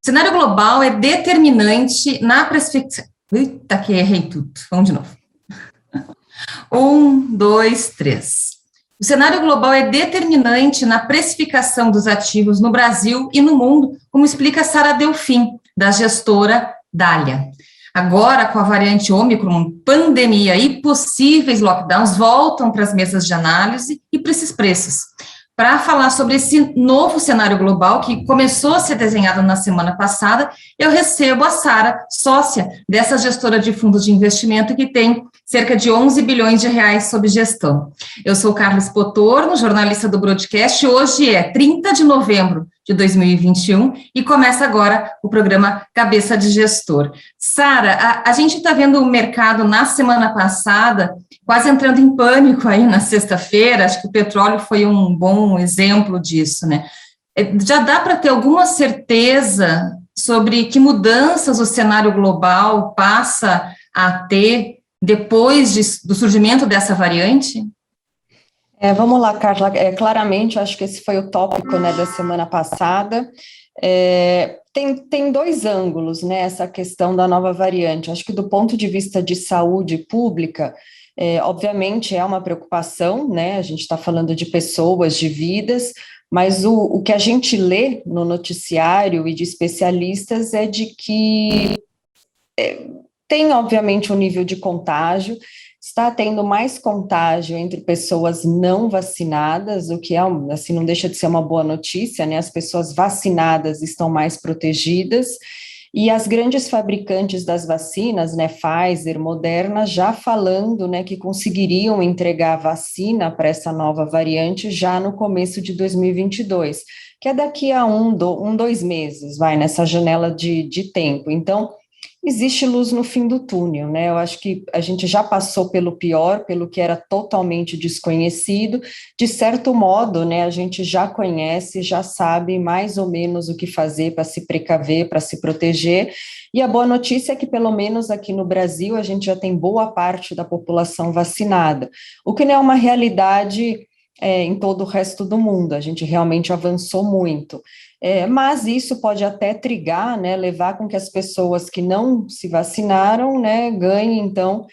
cenário global é determinante na precificação. Eita, que errei tudo. Vamos de novo. 1, 2, 3. O cenário global é determinante na precificação dos ativos no Brasil e no mundo, como explica Sara Delfim, da gestora Dália. Agora, com a variante Ômicron, pandemia e possíveis lockdowns voltam para as mesas de análise e para esses preços. Para falar sobre esse novo cenário global que começou a ser desenhado na semana passada, eu recebo a Sara, sócia dessa gestora de fundos de investimento que tem cerca de 11 bilhões de reais sob gestão. Eu sou Carlos Potorno, jornalista do Broadcast. Hoje é 30 de novembro de 2021 e começa agora o programa Cabeça de Gestor. Sara, a gente está vendo o mercado na semana passada quase entrando em pânico aí na sexta-feira. Acho que o petróleo foi um bom exemplo disso, né? Já dá para ter alguma certeza sobre que mudanças o cenário global passa a ter depois do surgimento dessa variante? Vamos lá, Carla. Claramente, acho que esse foi o tópico, né, da semana passada. Tem dois ângulos, né, essa questão da nova variante. Acho que do ponto de vista de saúde pública, obviamente é uma preocupação, né, a gente está falando de pessoas, de vidas, mas o que a gente lê no noticiário e de especialistas é de que tem, obviamente, um nível de contágio, está tendo mais contágio entre pessoas não vacinadas, o que assim, não deixa de ser uma boa notícia, né? As pessoas vacinadas estão mais protegidas, e as grandes fabricantes das vacinas, né, Pfizer, Moderna, já falando, né, que conseguiriam entregar a vacina para essa nova variante já no começo de 2022, que é daqui a 2 meses, nessa janela de tempo. Então, existe luz no fim do túnel, né? Eu acho que a gente já passou pelo pior, pelo que era totalmente desconhecido. De certo modo, né, a gente já conhece, já sabe mais ou menos o que fazer para se precaver, para se proteger. E a boa notícia é que, pelo menos aqui no Brasil, a gente já tem boa parte da população vacinada, o que não é uma realidade em todo o resto do mundo. A gente realmente avançou muito. Mas isso pode até trigar, né, levar com que as pessoas que não se vacinaram, né, ganhem, então,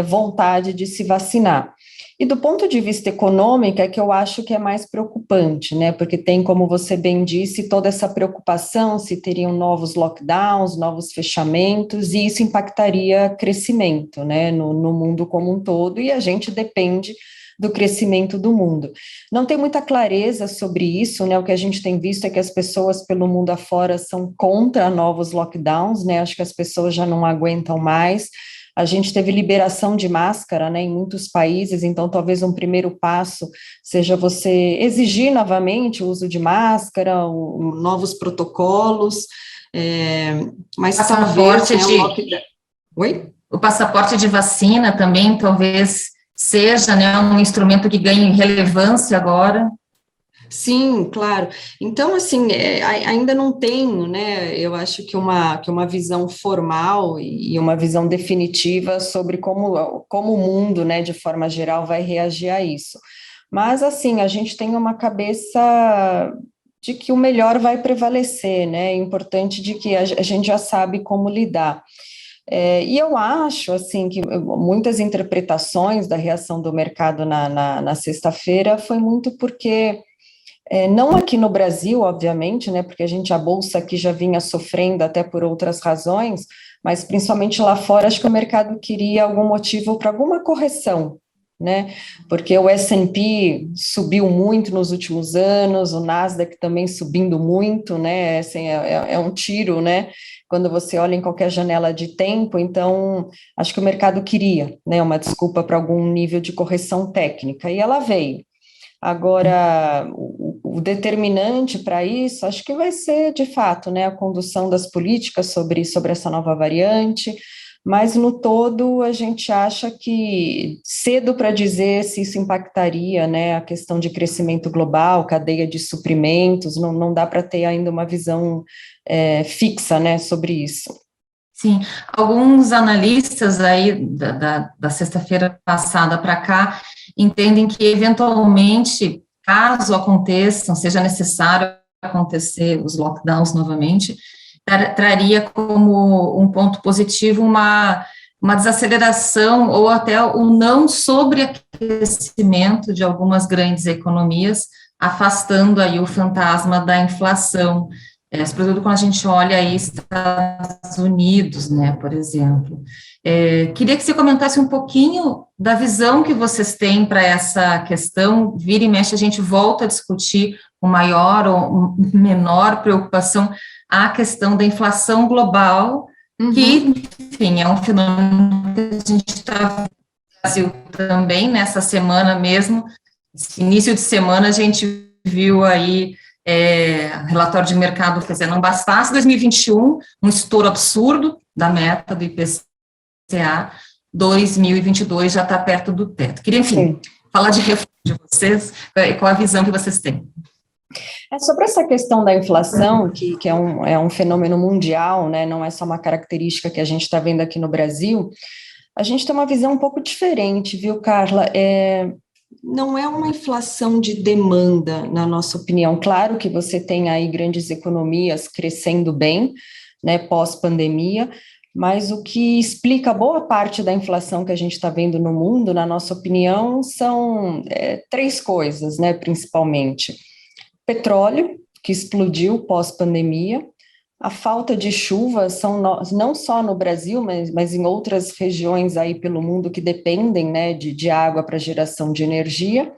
vontade de se vacinar. E do ponto de vista econômico, é que eu acho que é mais preocupante, né, porque tem, como você bem disse, toda essa preocupação se teriam novos lockdowns, novos fechamentos, e isso impactaria crescimento, né, no mundo como um todo, e a gente depende do crescimento do mundo. Não tem muita clareza sobre isso, né? O que a gente tem visto é que as pessoas pelo mundo afora são contra novos lockdowns, né? Acho que as pessoas já não aguentam mais. A gente teve liberação de máscara, né, em muitos países, então talvez um primeiro passo seja você exigir novamente o uso de máscara, novos protocolos, mas talvez... Oi? O passaporte de vacina também, talvez seja, né, um instrumento que ganhe relevância agora. Sim, claro. Então, assim, ainda não tenho, né, eu acho que uma visão formal e uma visão definitiva sobre como o mundo, né, de forma geral, vai reagir a isso. Mas, assim, a gente tem uma cabeça de que o melhor vai prevalecer, né, é importante de que a gente já sabe como lidar. E eu acho, assim, que muitas interpretações da reação do mercado na sexta-feira foi muito porque, não aqui no Brasil, obviamente, né, porque a bolsa aqui já vinha sofrendo até por outras razões, mas principalmente lá fora, acho que o mercado queria algum motivo para alguma correção, né, porque o S&P subiu muito nos últimos anos, o Nasdaq também subindo muito, né, assim, é um tiro, né, quando você olha em qualquer janela de tempo. Então, acho que o mercado queria, né, uma desculpa para algum nível de correção técnica, e ela veio. Agora, o determinante para isso, acho que vai ser, de fato, né, a condução das políticas sobre essa nova variante, mas no todo a gente acha que cedo para dizer se isso impactaria, né, a questão de crescimento global, cadeia de suprimentos, não dá para ter ainda uma visão fixa, né, sobre isso. Sim, alguns analistas aí da sexta-feira passada para cá entendem que, eventualmente, caso aconteçam, seja necessário acontecer os lockdowns novamente, traria como um ponto positivo uma desaceleração ou até o não sobreaquecimento de algumas grandes economias, afastando aí o fantasma da inflação, sobretudo quando a gente olha aí Estados Unidos, né, por exemplo. Queria que você comentasse um pouquinho da visão que vocês têm para essa questão. Vira e mexe, a gente volta a discutir com maior ou menor preocupação a questão da inflação global, que, enfim, é um fenômeno que a gente está no Brasil também, nessa semana mesmo, esse início de semana, a gente viu aí relatório de mercado, quer dizer, não bastasse 2021, um estouro absurdo da meta do IPCA, 2022 já está perto do teto. Queria, enfim, falar de refúgio de vocês, qual a visão que vocês têm? Sobre essa questão da inflação, que é um fenômeno mundial, né, não é só uma característica que a gente está vendo aqui no Brasil, a gente tem uma visão um pouco diferente, viu, Carla? Não é uma inflação de demanda, na nossa opinião. Claro que você tem aí grandes economias crescendo bem, né, pós-pandemia, mas o que explica boa parte da inflação que a gente está vendo no mundo, na nossa opinião, são três coisas, né, principalmente. Petróleo, que explodiu pós-pandemia, a falta de chuvas não só no Brasil, mas em outras regiões aí pelo mundo que dependem, né, de água para geração de energia.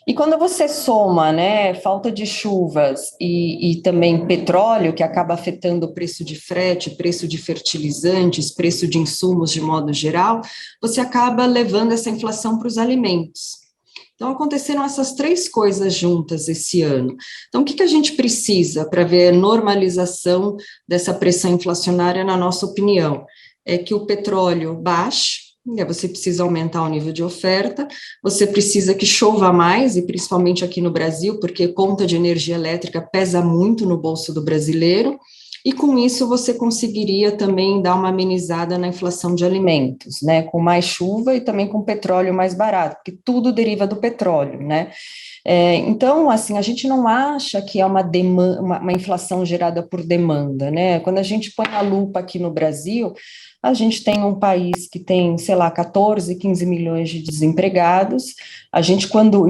E quando você soma, né, falta de chuvas e também petróleo, que acaba afetando o preço de frete, preço de fertilizantes, preço de insumos de modo geral, você acaba levando essa inflação para os alimentos. Então, aconteceram essas três coisas juntas esse ano. Então, o que a gente precisa para ver a normalização dessa pressão inflacionária, na nossa opinião? É que o petróleo baixe, você precisa aumentar o nível de oferta, você precisa que chova mais, e principalmente aqui no Brasil, porque conta de energia elétrica pesa muito no bolso do brasileiro, e com isso você conseguiria também dar uma amenizada na inflação de alimentos, né, com mais chuva e também com petróleo mais barato, porque tudo deriva do petróleo, né. Então, assim, a gente não acha que é uma inflação gerada por demanda, né, quando a gente põe a lupa aqui no Brasil, a gente tem um país que tem, sei lá, 14, 15 milhões de desempregados,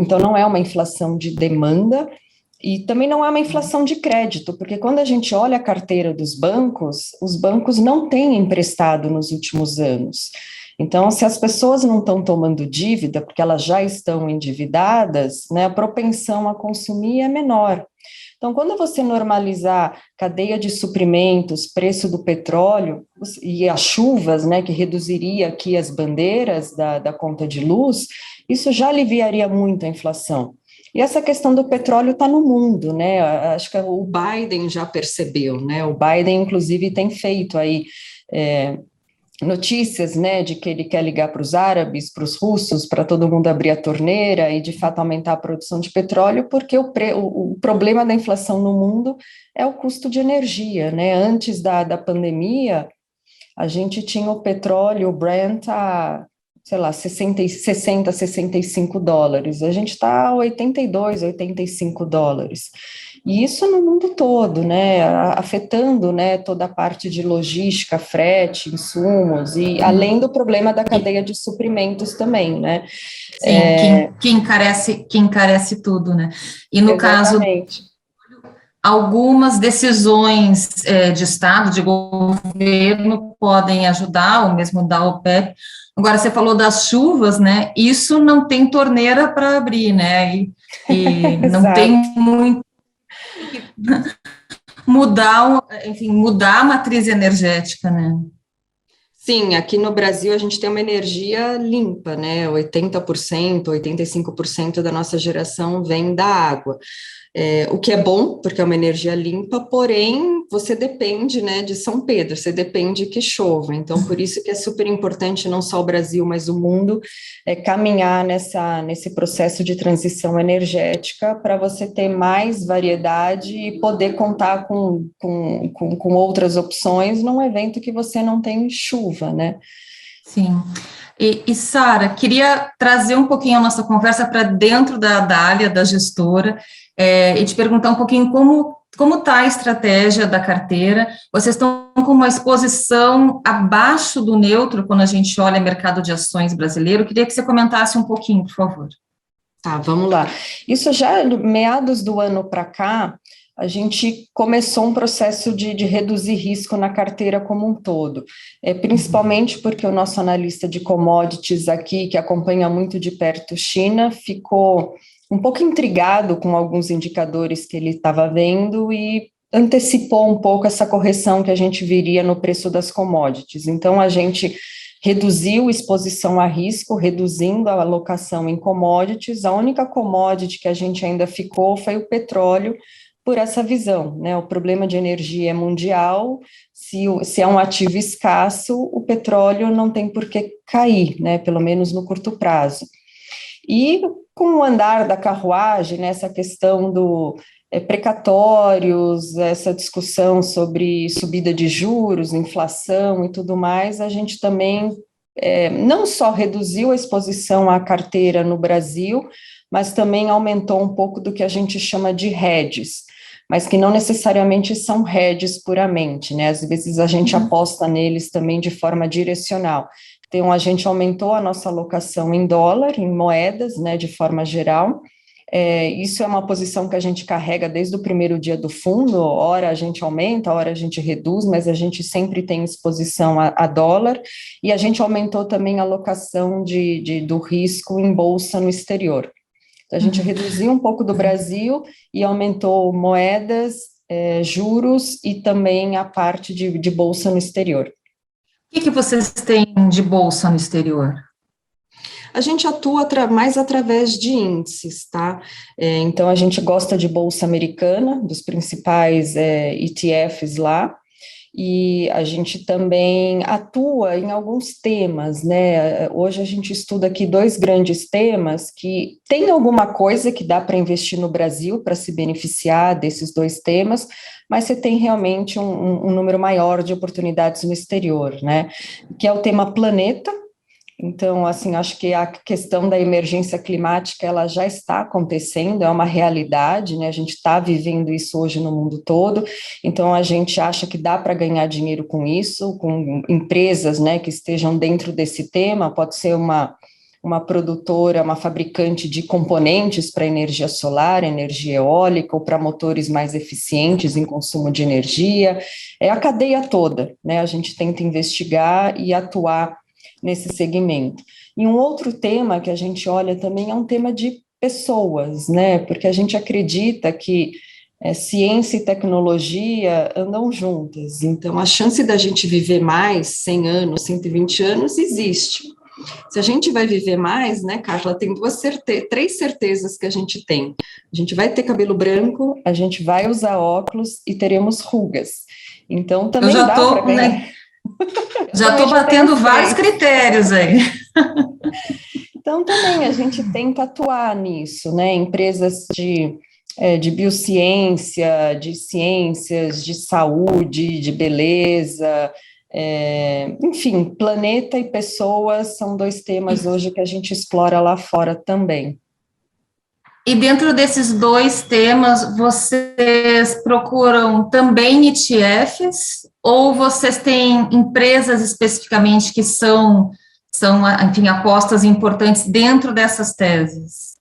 então não é uma inflação de demanda, e também não há uma inflação de crédito, porque quando a gente olha a carteira dos bancos, os bancos não têm emprestado nos últimos anos. Então, se as pessoas não estão tomando dívida, porque elas já estão endividadas, né, a propensão a consumir é menor. Então, quando você normalizar cadeia de suprimentos, preço do petróleo e as chuvas, né, que reduziria aqui as bandeiras da conta de luz, isso já aliviaria muito a inflação. E essa questão do petróleo está no mundo, né? Acho que o Biden já percebeu, né? O Biden, inclusive, tem feito aí notícias, né, de que ele quer ligar para os árabes, para os russos, para todo mundo abrir a torneira e, de fato, aumentar a produção de petróleo, porque o problema da inflação no mundo é o custo de energia, né? Antes da pandemia, a gente tinha o petróleo, o Brent, sei lá, 60, 65 dólares. A gente está a 82, 85 dólares. E isso no mundo todo, né, afetando, né, toda a parte de logística, frete, insumos, e além do problema da cadeia de suprimentos também, né. Sim, que encarece tudo, né. E no Exatamente. caso, algumas decisões de Estado, de governo, podem ajudar, ou mesmo da OPEP. Agora, você falou das chuvas, né? Isso não tem torneira para abrir, né? E não tem muito mudar a matriz energética, né? Sim, aqui no Brasil a gente tem uma energia limpa, né? 80%, 85% da nossa geração vem da água. O que é bom, porque é uma energia limpa, porém, você depende, né, de São Pedro, você depende que chova, então por isso que é super importante, não só o Brasil, mas o mundo, caminhar nesse processo de transição energética, para você ter mais variedade e poder contar com outras opções num evento que você não tem chuva, né? Sim. E Sara, queria trazer um pouquinho a nossa conversa para dentro da Dália, da gestora, e te perguntar um pouquinho como está a estratégia da carteira. Vocês estão com uma exposição abaixo do neutro quando a gente olha o mercado de ações brasileiro. Queria que você comentasse um pouquinho, por favor. Tá, vamos lá. Isso já, meados do ano para cá, a gente começou um processo de reduzir risco na carteira como um todo, principalmente porque o nosso analista de commodities aqui, que acompanha muito de perto China, ficou um pouco intrigado com alguns indicadores que ele estava vendo e antecipou um pouco essa correção que a gente viria no preço das commodities. Então, a gente reduziu exposição a risco, reduzindo a alocação em commodities. A única commodity que a gente ainda ficou foi o petróleo, por essa visão, né? O problema de energia é mundial, se é um ativo escasso, o petróleo não tem por que cair, né? Pelo menos no curto prazo. E com o andar da carruagem, né, essa questão do precatórios, essa discussão sobre subida de juros, inflação e tudo mais, a gente também não só reduziu a exposição à carteira no Brasil, mas também aumentou um pouco do que a gente chama de hedges, mas que não necessariamente são hedges puramente, né? Às vezes a gente aposta neles também de forma direcional. Então, a gente aumentou a nossa alocação em dólar, em moedas, né, de forma geral. Isso é uma posição que a gente carrega desde o primeiro dia do fundo, hora a gente aumenta, hora a gente reduz, mas a gente sempre tem exposição a dólar, e a gente aumentou também a alocação do risco em bolsa no exterior. A gente reduziu um pouco do Brasil e aumentou moedas, juros e também a parte de bolsa no exterior. O que vocês têm de bolsa no exterior? A gente atua mais através de índices, tá? Então, a gente gosta de bolsa americana, dos principais ETFs lá, e a gente também atua em alguns temas, né? Hoje a gente estuda aqui 2 grandes temas que tem alguma coisa que dá para investir no Brasil para se beneficiar desses 2 temas, mas você tem realmente um número maior de oportunidades no exterior, né? Que é o tema planeta. Então, assim, acho que a questão da emergência climática, ela já está acontecendo, é uma realidade, né, a gente está vivendo isso hoje no mundo todo, então a gente acha que dá para ganhar dinheiro com isso, com empresas, né, que estejam dentro desse tema, pode ser uma produtora, uma fabricante de componentes para energia solar, energia eólica, ou para motores mais eficientes em consumo de energia, é a cadeia toda, né, a gente tenta investigar e atuar nesse segmento. E um outro tema que a gente olha também é um tema de pessoas, né, porque a gente acredita que ciência e tecnologia andam juntas, então a chance da gente viver mais 100 anos, 120 anos existe. Se a gente vai viver mais, né, Carla, tem 3 certezas que a gente tem. A gente vai ter cabelo branco, a gente vai usar óculos e teremos rugas. Então também dá para ganhar... Né? Já estou batendo vários critérios aí. Então, também a gente tenta atuar nisso, né? Empresas de biociência, de ciências, de saúde, de beleza, enfim, planeta e pessoas são 2 temas hoje que a gente explora lá fora também. E dentro desses 2 temas, vocês procuram também ETFs ou vocês têm empresas especificamente que são, enfim, apostas importantes dentro dessas teses?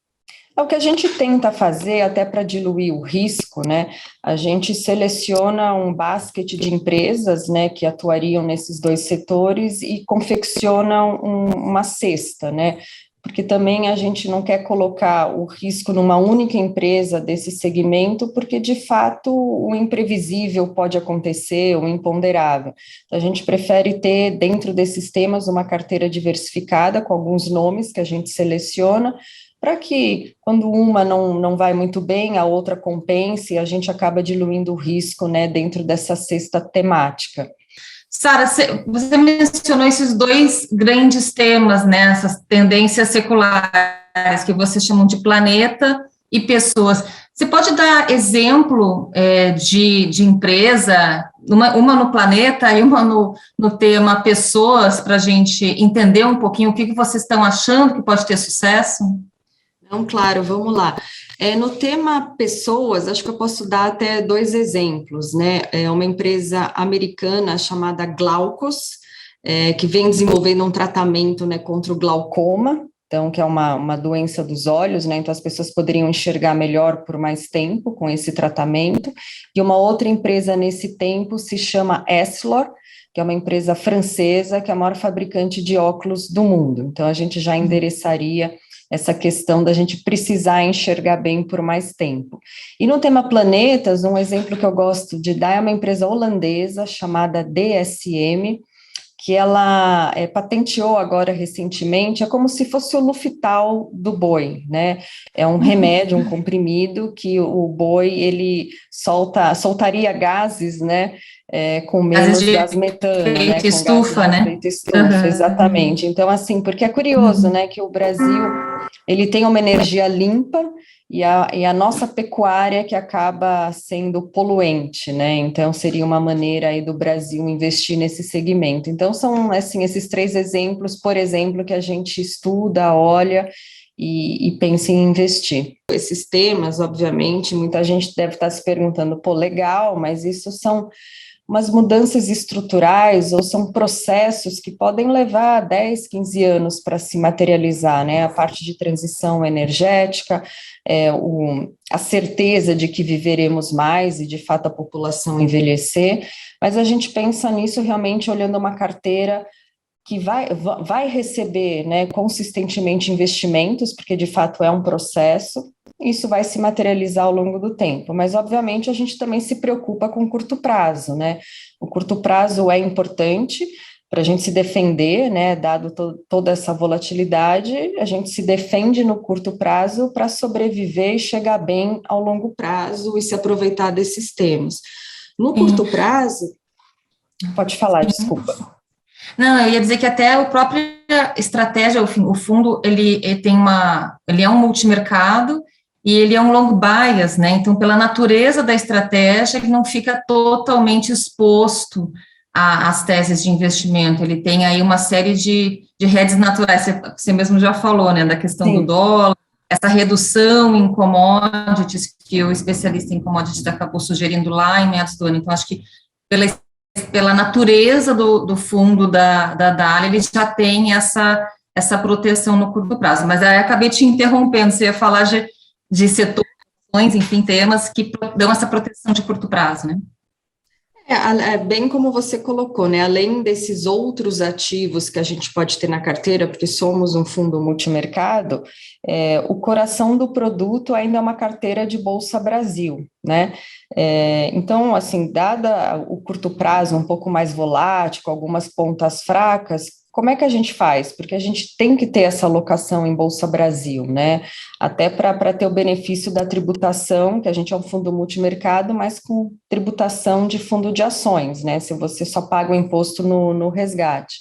O que a gente tenta fazer, até para diluir o risco, né, a gente seleciona um basket de empresas, né, que atuariam nesses 2 setores e confecciona uma cesta, né, porque também a gente não quer colocar o risco numa única empresa desse segmento, porque, de fato, o imprevisível pode acontecer, o imponderável. Então, a gente prefere ter, dentro desses temas, uma carteira diversificada, com alguns nomes que a gente seleciona, para que, quando uma não vai muito bem, a outra compense, e a gente acaba diluindo o risco, né, dentro dessa cesta temática. Sara, você mencionou esses 2 grandes temas, né, essas tendências seculares que vocês chamam de planeta e pessoas. Você pode dar exemplo de empresa, uma no planeta e uma no tema pessoas, para a gente entender um pouquinho o que vocês estão achando que pode ter sucesso? Não, claro, vamos lá. No tema pessoas, acho que eu posso dar até dois exemplos, né? É uma empresa americana chamada Glaukos, que vem desenvolvendo um tratamento, né, contra o glaucoma, então, que é uma doença dos olhos, né? Então, as pessoas poderiam enxergar melhor por mais tempo com esse tratamento. E uma outra empresa nesse tempo se chama Essilor, que é uma empresa francesa, que é a maior fabricante de óculos do mundo. Então, a gente já endereçaria essa questão da gente precisar enxergar bem por mais tempo. E no tema planetas, um exemplo que eu gosto de dar é uma empresa holandesa chamada DSM, que ela patenteou agora recentemente, é como se fosse o Luftal do boi, né? É um remédio, um comprimido que o boi, ele soltaria gases, né? Com menos gás metano, né? Com Estufa, gases de né? efeito estufa, exatamente. Então, assim, porque é curioso, né? Que o Brasil, ele tem uma energia limpa, e a nossa pecuária que acaba sendo poluente, né? Então, seria uma maneira aí do Brasil investir nesse segmento. Então, são, assim, esses três exemplos, por exemplo, que a gente estuda, olha e pensa em investir. Esses temas, obviamente, muita gente deve estar se perguntando, pô, legal, mas isso são umas mudanças estruturais ou são processos que podem levar 10, 15 anos para se materializar, né? A parte de transição energética, a certeza de que viveremos mais e, de fato, a população envelhecer, mas a gente pensa nisso realmente olhando uma carteira que vai receber, né, consistentemente investimentos, porque de fato é um processo, isso vai se materializar ao longo do tempo, mas obviamente a gente também se preocupa com o curto prazo, né? O curto prazo é importante para a gente se defender, né, dado toda essa volatilidade, a gente se defende no curto prazo para sobreviver e chegar bem ao longo prazo e se aproveitar desses temas. No curto prazo, pode falar, desculpa. Não, eu ia dizer que até a própria estratégia, o fundo, ele é um multimercado e ele é um long bias, né? Então, pela natureza da estratégia, ele não fica totalmente exposto às teses de investimento. Ele tem aí uma série de hedges naturais, você mesmo já falou, né? Da questão do dólar, essa redução em commodities que o especialista em commodities acabou sugerindo lá em meados do ano. Então, acho que pela natureza do fundo da Dália, ele já tem essa proteção no curto prazo. Mas aí acabei te interrompendo, você ia falar de setores, enfim, temas que dão essa proteção de curto prazo, né? Bem como você colocou, né? Além desses outros ativos que a gente pode ter na carteira, porque somos um fundo multimercado, o coração do produto ainda é uma carteira de Bolsa Brasil, né? Então, assim, dada o curto prazo um pouco mais volátil, com algumas pontas fracas, como é que a gente faz? Porque a gente tem que ter essa alocação em Bolsa Brasil, né? Até para ter o benefício da tributação, que a gente é um fundo multimercado, mas com tributação de fundo de ações, né? Se você só paga o imposto no resgate.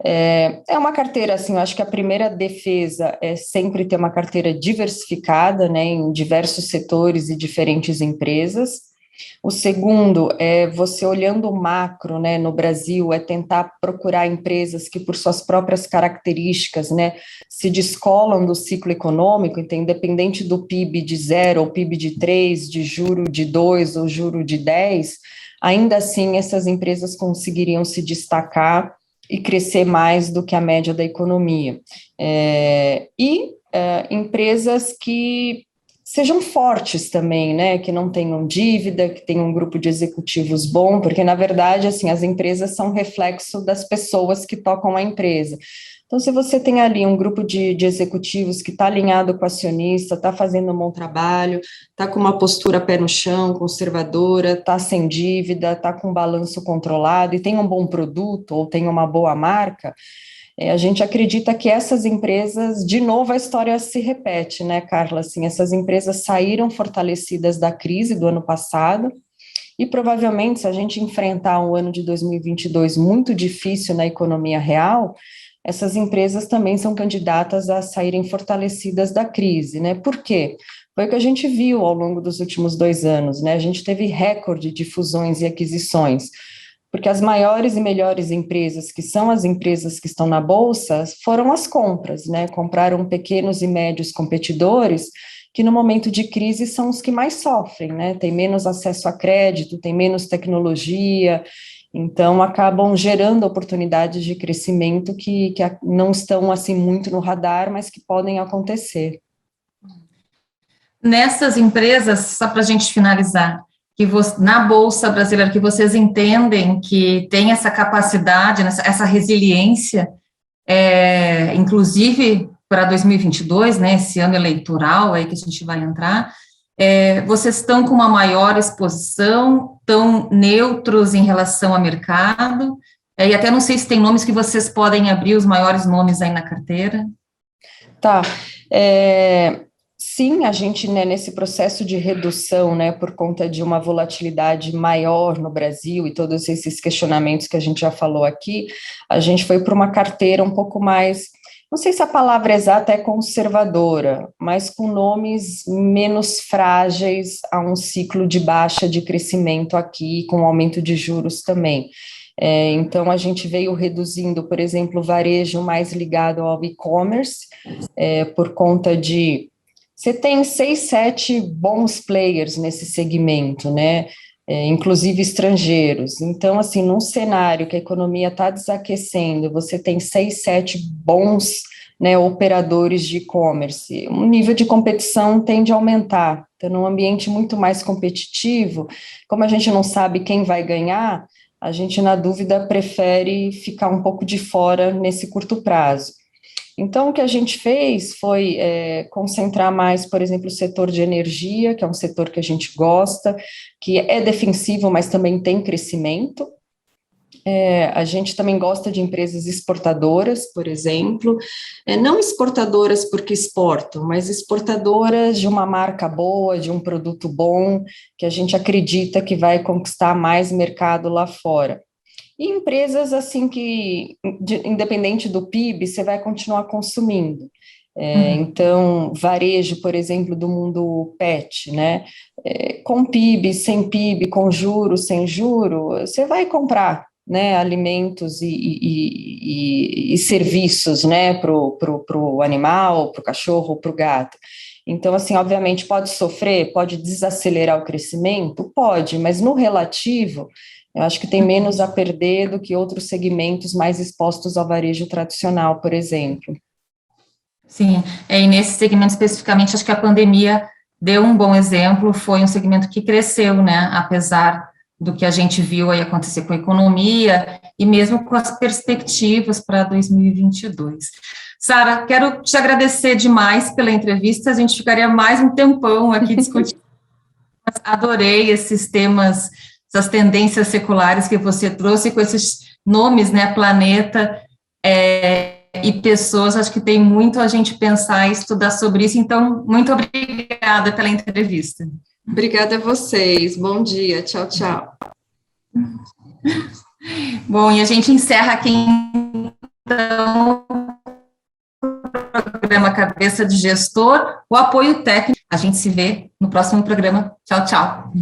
É uma carteira, assim, eu acho que a primeira defesa é sempre ter uma carteira diversificada, né, em diversos setores e diferentes empresas. O segundo é você olhando o macro, né, no Brasil, é tentar procurar empresas que, por suas próprias características, né, se descolam do ciclo econômico, então, independente do PIB de 0 ou PIB de 3, de juro de 2 ou juro de 10, ainda assim essas empresas conseguiriam se destacar e crescer mais do que a média da economia. Empresas que sejam fortes também, né, que não tenham dívida, que tenham um grupo de executivos bom, porque, na verdade, assim, as empresas são reflexo das pessoas que tocam a empresa. Então, se você tem ali um grupo de executivos que está alinhado com o acionista, está fazendo um bom trabalho, está com uma postura pé no chão, conservadora, está sem dívida, está com um balanço controlado e tem um bom produto ou tem uma boa marca, a gente acredita que essas empresas, de novo, a história se repete, né, Carla? Assim, essas empresas saíram fortalecidas da crise do ano passado e provavelmente, se a gente enfrentar um ano de 2022 muito difícil na economia real, essas empresas também são candidatas a saírem fortalecidas da crise, né? Por quê? Foi o que a gente viu ao longo dos últimos 2 anos, né? A gente teve recorde de fusões e aquisições, porque as maiores e melhores empresas, que são as empresas que estão na Bolsa, foram as compras, né? Compraram pequenos e médios competidores, que no momento de crise são os que mais sofrem, né? Tem menos acesso a crédito, tem menos tecnologia, então acabam gerando oportunidades de crescimento que não estão assim muito no radar, mas que podem acontecer. Nessas empresas, só para a gente finalizar, na Bolsa Brasileira, que vocês entendem que tem essa capacidade, essa resiliência, inclusive para 2022, né, esse ano eleitoral aí que a gente vai entrar, vocês estão com uma maior exposição, estão neutros em relação ao mercado, e até não sei se tem nomes que vocês podem abrir, os maiores nomes aí na carteira. Tá, sim, a gente, né, nesse processo de redução, né, por conta de uma volatilidade maior no Brasil e todos esses questionamentos que a gente já falou aqui, a gente foi para uma carteira um pouco mais, não sei se a palavra exata é conservadora, mas com nomes menos frágeis a um ciclo de baixa de crescimento aqui, com aumento de juros também. Então, a gente veio reduzindo, por exemplo, o varejo mais ligado ao e-commerce, por conta de você tem 6, 7 bons players nesse segmento, né? Inclusive estrangeiros. Então, assim, num cenário que a economia está desaquecendo, você tem 6, 7 bons, né, operadores de e-commerce, o nível de competição tende a aumentar. Então, num ambiente muito mais competitivo, como a gente não sabe quem vai ganhar, a gente, na dúvida, prefere ficar um pouco de fora nesse curto prazo. Então, o que a gente fez foi concentrar mais, por exemplo, o setor de energia, que é um setor que a gente gosta, que é defensivo, mas também tem crescimento. A gente também gosta de empresas exportadoras, por exemplo, não exportadoras porque exportam, mas exportadoras de uma marca boa, de um produto bom, que a gente acredita que vai conquistar mais mercado lá fora. E empresas assim que, independente do PIB, você vai continuar consumindo. Então, varejo, por exemplo, do mundo pet, né? Com PIB, sem PIB, com juro, sem juro, você vai comprar, né, alimentos e serviços, né, para o animal, para o cachorro, para o gato. Então, assim, obviamente, pode sofrer, pode desacelerar o crescimento? Pode, mas no relativo, eu acho que tem menos a perder do que outros segmentos mais expostos ao varejo tradicional, por exemplo. Sim, e nesse segmento especificamente, acho que a pandemia deu um bom exemplo, foi um segmento que cresceu, né, apesar do que a gente viu aí acontecer com a economia e mesmo com as perspectivas para 2022. Sara, quero te agradecer demais pela entrevista, a gente ficaria mais um tempão aqui discutindo, mas adorei esses temas, essas tendências seculares que você trouxe com esses nomes, né, planeta, e pessoas, acho que tem muito a gente pensar e estudar sobre isso, então, muito obrigada pela entrevista. Obrigada a vocês, bom dia, tchau, tchau. Bom, e a gente encerra aqui, então, o programa Cabeça de Gestor, o apoio técnico, a gente se vê no próximo programa, tchau, tchau.